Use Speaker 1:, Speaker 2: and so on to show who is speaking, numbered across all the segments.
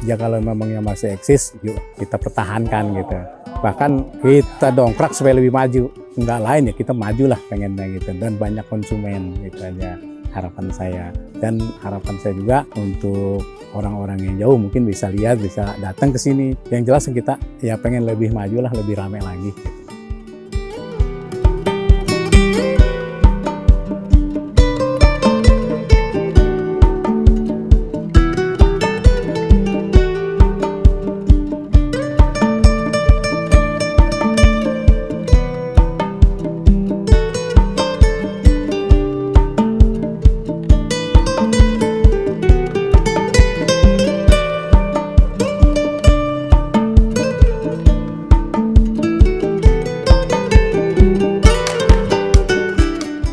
Speaker 1: Ya kalau memang yang masih eksis, yuk kita pertahankan gitu. Bahkan kita dongkrak supaya lebih maju. Enggak lain ya, kita majulah pengennya gitu. Dan banyak konsumen, gitu aja harapan saya. Dan harapan saya juga untuk orang-orang yang jauh mungkin bisa lihat, bisa datang ke sini. Yang jelas kita ya pengen lebih maju lah, lebih ramai lagi.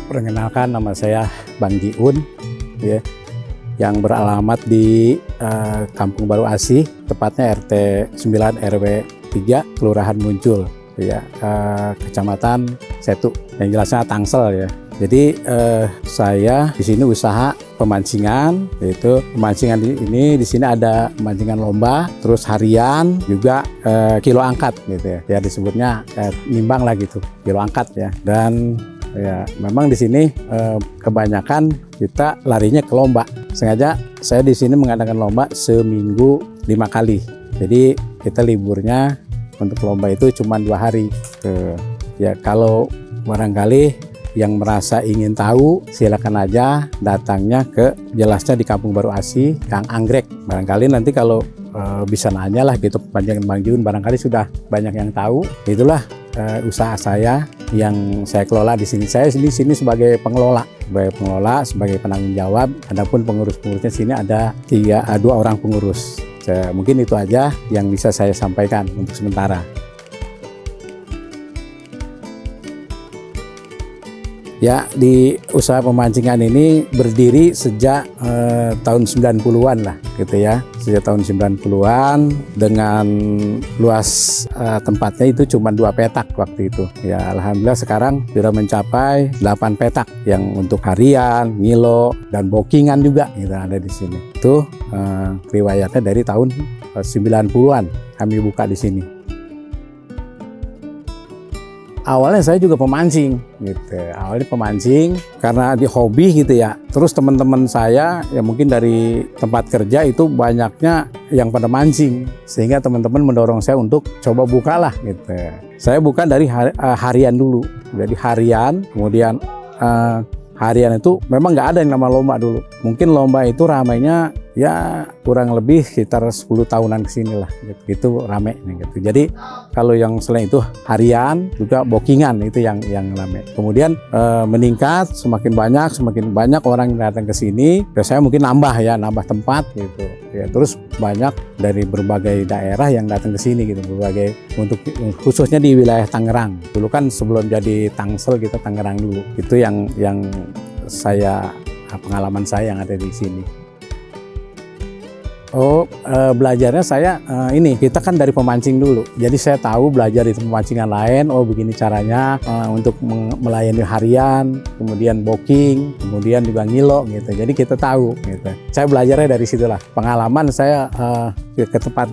Speaker 1: Perkenalkan, nama saya Bang Jiun, ya, yang beralamat di Kampung Baru Asih, tepatnya RT 9 RW 3, Kelurahan Muncul, ya, Kecamatan Setu, yang jelasnya Tangsel ya. Jadi saya di sini usaha pemancingan, yaitu pemancingan ini di sini ada pemancingan lomba, terus harian, juga kilo angkat gitu ya. Ya disebutnya nimbang lah gitu, kilo angkat ya. Dan ya, memang di sini kebanyakan kita larinya ke lomba. Sengaja saya di sini mengadakan lomba seminggu 5 kali. Jadi kita liburnya untuk lomba itu cuma 2 hari. Ya kalau barangkali yang merasa ingin tahu, silakan aja datangnya ke jelasnya di Kampung Baru Asih, Gang Anggrek. Barangkali nanti kalau bisa nanya lah gitu, Bang Jiun barangkali sudah banyak yang tahu. Itulah usaha saya yang saya kelola di sini. Saya di sini sebagai pengelola, sebagai penanggung jawab. Adapun pengurus-pengurusnya sini ada 2 orang pengurus. Mungkin itu aja yang bisa saya sampaikan untuk sementara. Ya, di usaha pemancingan ini berdiri sejak tahun 90-an lah gitu ya. Sejak tahun 90-an dengan luas tempatnya itu cuma 2 petak waktu itu. Ya, alhamdulillah sekarang sudah mencapai 8 petak yang untuk harian, ngilo, dan bookingan juga gitu ada di sini. Itu riwayatnya dari tahun 90-an kami buka di sini. Awalnya saya juga pemancing gitu. Awalnya pemancing karena di hobi gitu ya. Terus teman-teman saya ya mungkin dari tempat kerja itu banyaknya yang pada mancing. Sehingga teman-teman mendorong saya untuk coba bukalah gitu. Saya buka dari harian dulu. Jadi harian, kemudian harian itu memang nggak ada yang nama lomba dulu. Mungkin lomba itu ramainya ya kurang lebih sekitar 10 tahunan kesini lah gitu. Itu rame gitu. Jadi kalau yang selain itu harian juga bookingan itu yang rame. Kemudian meningkat semakin banyak orang yang datang ke sini. Ya saya mungkin nambah tempat gitu. Ya terus banyak dari berbagai daerah yang datang ke sini gitu, untuk khususnya di wilayah Tangerang. Dulu kan sebelum jadi Tangsel kita Tangerang dulu. Itu yang saya pengalaman saya yang ada di sini. Belajarnya saya kita kan dari pemancing dulu. Jadi saya tahu belajar di pemancingan lain. Begini caranya untuk melayani harian, kemudian booking, kemudian juga ngilo gitu. Jadi kita tahu gitu. Saya belajarnya dari situlah. Pengalaman saya ke tempat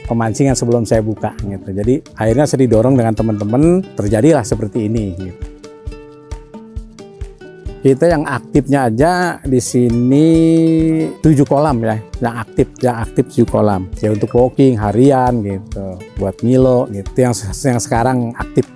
Speaker 1: pemancingan sebelum saya buka gitu. Jadi akhirnya saya didorong dengan teman-teman, terjadilah seperti ini gitu. Kita yang aktifnya aja di sini 7 kolam ya, yang aktif 7 kolam. Ya untuk booking harian gitu, buat ngilo gitu, yang sekarang aktif.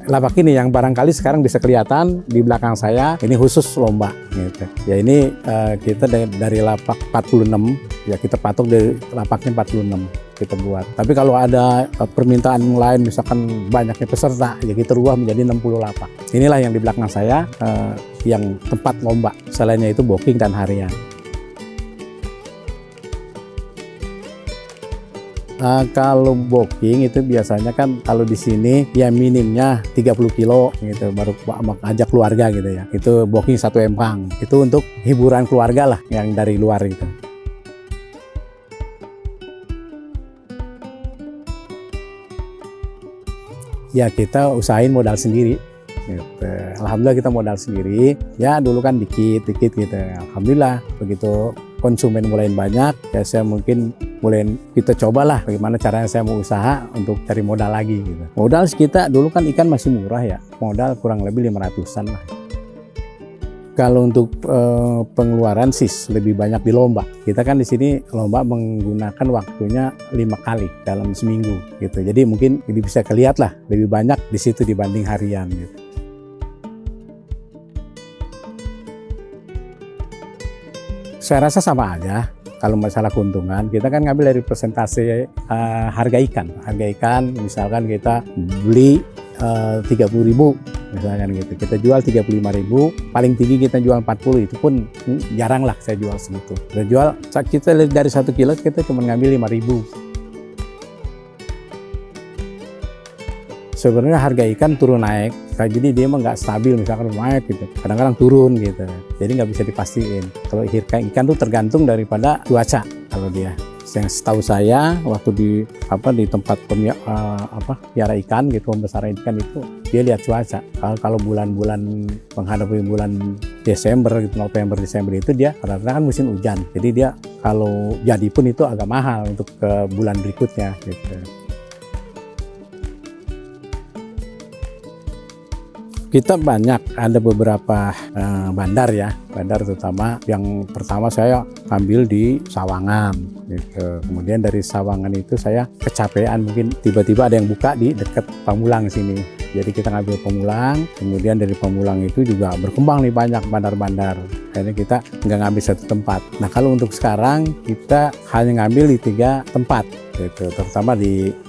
Speaker 1: Lapak ini yang barangkali sekarang bisa kelihatan di belakang saya, ini khusus lomba gitu. Ya ini kita dari lapak 46, ya kita patok dari lapaknya 46. Kita buat. Tapi kalau ada permintaan yang lain, misalkan banyaknya peserta, ya kita rubah menjadi 60 lapak. Inilah yang di belakang saya, yang tempat lomba. Selainnya itu booking dan harian. Kalau booking itu biasanya kan kalau di sini ya minimnya 30 kilo gitu, baru ajak keluarga gitu ya. Itu booking 1 empang. Itu untuk hiburan keluarga lah yang dari luar gitu. Ya kita usahain modal sendiri gitu. Alhamdulillah kita modal sendiri, ya dulu kan dikit-dikit gitu. Alhamdulillah begitu konsumen mulai banyak, ya saya mungkin mulai kita cobalah bagaimana caranya saya mau usaha untuk cari modal lagi gitu. Modal kita dulu kan ikan masih murah ya, modal kurang lebih 500-an lah. Kalau untuk pengeluaran sih lebih banyak di lomba. Kita kan di sini lomba menggunakan waktunya 5 kali dalam seminggu gitu. Jadi mungkin ini bisa kelihatan lah lebih banyak di situ dibanding harian gitu. Saya rasa sama aja. Kalau masalah keuntungan, kita kan ngambil dari persentase harga ikan. Harga ikan misalkan kita beli 30.000 misalkan gitu, kita jual 35.000, paling tinggi kita jual 40, itu pun jarang lah saya jual segitu. Kita dari 1 kilo kita cuma ngambil 5.000. Sebenarnya harga ikan turun naik, jadi dia emang nggak stabil, misalkan naik gitu, kadang-kadang turun gitu, jadi nggak bisa dipastiin. Kalau ikan tuh tergantung daripada cuaca. Kalau dia, yang setahu saya waktu di tempat piara ikan gitu, pembesaran ikan itu dia lihat cuaca. Kalau bulan-bulan menghadapi bulan Desember gitu, November Desember itu dia rata-rata kan musim hujan, jadi dia kalau jadi pun itu agak mahal untuk ke bulan berikutnya gitu. Kita banyak, ada beberapa bandar ya, bandar terutama yang pertama saya ambil di Sawangan gitu. Kemudian dari Sawangan itu saya kecapean, mungkin tiba-tiba ada yang buka di dekat Pamulang sini. Jadi kita ngambil Pamulang, kemudian dari Pamulang itu juga berkembang nih banyak bandar-bandar. Akhirnya kita nggak ngambil satu tempat. Nah kalau untuk sekarang kita hanya ngambil di 3 tempat. Gitu. Terutama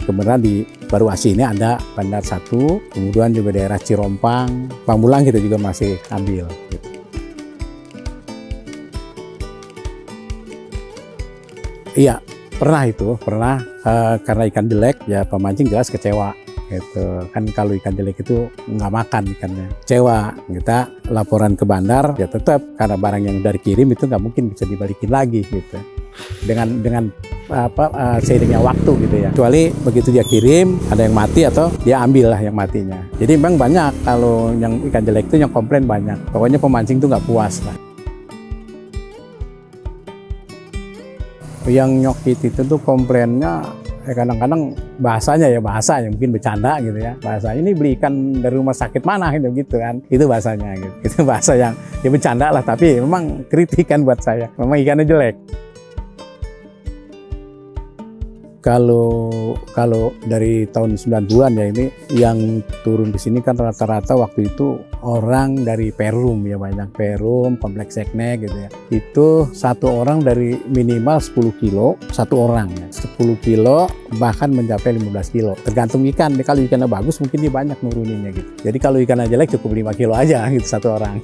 Speaker 1: kebenaran di Baru Asi ini ada bandar 1, kemudian juga daerah Cirompang, Pamulang kita juga masih ambil. Gitu. Iya, pernah karena ikan jelek ya pemancing jelas kecewa. Gitu. Kan kalau ikan jelek itu nggak makan ikannya, kecewa. Kita laporan ke bandar ya tetap karena barang yang udah dikirim itu nggak mungkin bisa dibalikin lagi gitu. Dengan seiringnya waktu gitu ya, kecuali begitu dia kirim ada yang mati atau dia ambil lah yang matinya. Jadi memang banyak kalau yang ikan jelek itu yang komplain banyak, pokoknya pemancing tuh nggak puas lah. Yang nyokit itu tuh komplainnya kadang-kadang bahasa yang mungkin bercanda gitu ya, bahasa ini beli ikan dari rumah sakit mana gitu kan, itu bahasanya gitu. Itu bahasa yang ya bercanda lah, tapi memang kritikan buat saya, memang ikannya jelek. Kalau dari tahun 90-an ya, ini yang turun di sini kan rata-rata waktu itu orang dari Perum ya, banyak Perum, Kompleks Seknek gitu ya. Itu satu orang dari minimal 10 kilo, satu orang ya. 10 kilo bahkan mencapai 15 kilo. Tergantung ikan, kalau ikannya bagus mungkin dia banyak nuruninnya gitu. Jadi kalau ikannya jelek cukup 5 kilo aja gitu satu orang.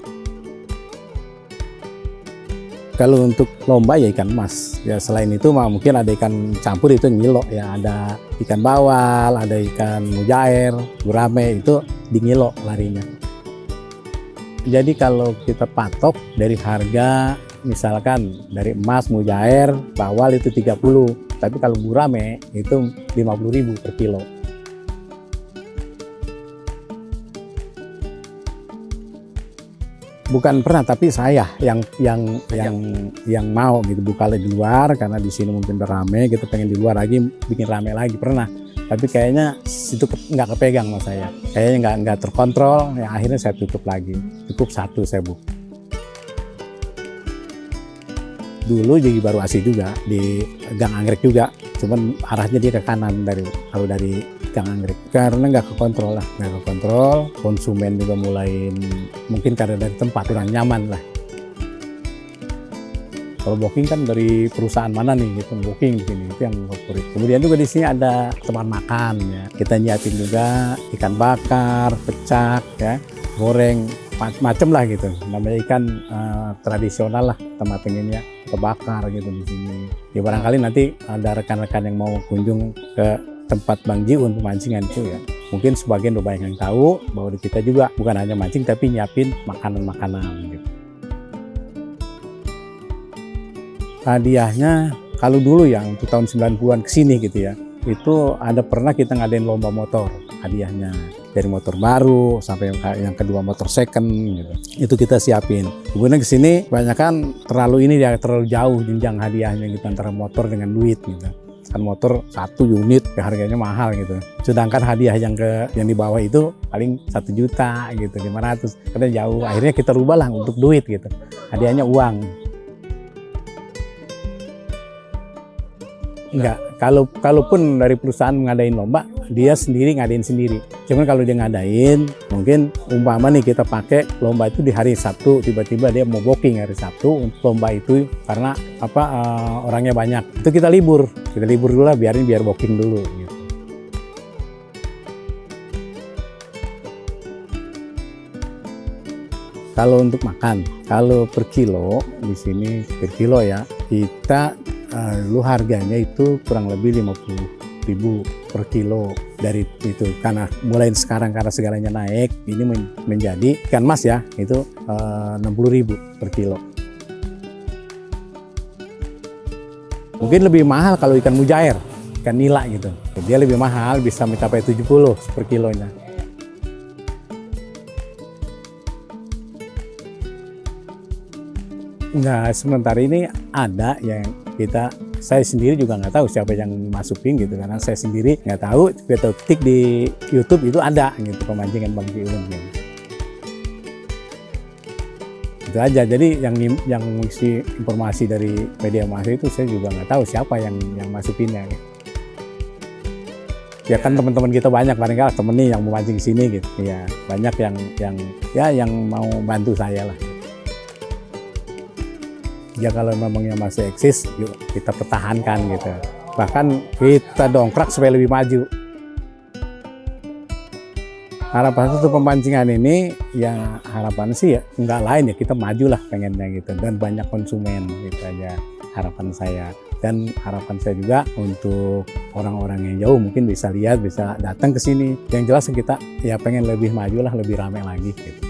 Speaker 1: Kalau untuk lomba ya ikan emas. Ya selain itu mungkin ada ikan campur itu ngilo ya, ada ikan bawal, ada ikan mujair, gurame, itu di ngilo larinya. Jadi kalau kita patok dari harga misalkan dari emas, mujair, bawal itu 30, tapi kalau gurame itu 50.000 per kilo. Bukan pernah, tapi saya yang mau gitu buka di luar, karena di sini mungkin udah rame, kita pengen di luar lagi, bikin rame lagi pernah. Tapi kayaknya itu nggak kepegang sama saya, kayaknya nggak terkontrol, ya akhirnya saya tutup lagi. Cukup satu saya buka. Dulu jadi Baru Asi juga, di Gang Anggrek juga, cuman arahnya dia ke kanan kalau dari Gang Anggrek, karena nggak kekontrol lah, konsumen juga mulai mungkin karena dari tempat kurang nyaman lah. Kalau booking kan dari perusahaan mana nih gitu, booking di sini itu yang favorit. Kemudian juga di sini ada tempat makan ya, kita nyiapin juga ikan bakar, pecak ya, goreng, macem lah gitu. Namanya ikan tradisional lah, tempat pengennya kebakar gitu di sini. Ya barangkali nanti ada rekan-rekan yang mau kunjung ke tempat Bang Jiun pemancingan itu ya, mungkin sebagian udah banyak yang tahu bahwa di kita juga bukan hanya mancing tapi nyiapin makanan-makanan gitu. Hadiahnya kalau dulu ya untuk tahun 90-an ke sini gitu ya, itu ada pernah kita ngadain lomba motor hadiahnya. dari motor baru sampai yang kedua motor second gitu. Itu kita siapin. Kemudian ke sini kebanyakan terlalu jauh jenjang hadiahnya gitu antara motor dengan duit gitu. Kan motor 1 unit harganya mahal gitu. Sedangkan hadiah yang di bawah itu paling 1 juta gitu, 500. Karena jauh. Akhirnya kita rubahlah untuk duit gitu. Hadiahnya uang. Enggak, kalaupun dari perusahaan ngadain lomba, dia sendiri ngadain sendiri. Cuman kalau dia ngadain, mungkin umpama nih kita pakai lomba itu di hari Sabtu, tiba-tiba dia mau booking hari Sabtu untuk lomba itu karena orangnya banyak. Itu kita libur dulu lah, biar booking dulu. Gitu. Kalau untuk makan, kalau per kilo di sini per kilo ya kita dulu harganya itu kurang lebih 50.000 per kilo dari itu, karena mulai sekarang karena segalanya naik ini menjadi ikan mas ya itu 60.000 per kilo. Mungkin lebih mahal kalau ikan mujair, ikan nila gitu, dia lebih mahal bisa mencapai 70 per kilonya. Nah, sementara ini ada yang saya sendiri juga nggak tahu siapa yang masukin gitu, karena saya sendiri nggak tahu. Kita ketik di YouTube itu ada gitu pemancingan Bang Piun gitu. Itu aja. Jadi yang mengisi informasi dari media massa itu saya juga nggak tahu siapa yang masukinnya. Gitu. Ya kan teman-teman kita banyak, paling nggak temen nih yang memancing sini gitu. Ya banyak yang mau bantu saya lah. Ya kalau memangnya masih eksis, yuk kita pertahankan gitu. Bahkan kita dongkrak supaya lebih maju. Harapan untuk pemancingan ini, ya harapan sih ya nggak lain ya kita majulah pengennya gitu. Dan banyak konsumen gitu aja harapan saya. Dan harapan saya juga untuk orang-orang yang jauh mungkin bisa lihat, bisa datang ke sini. Yang jelas kita ya pengen lebih maju lah, lebih ramai lagi gitu.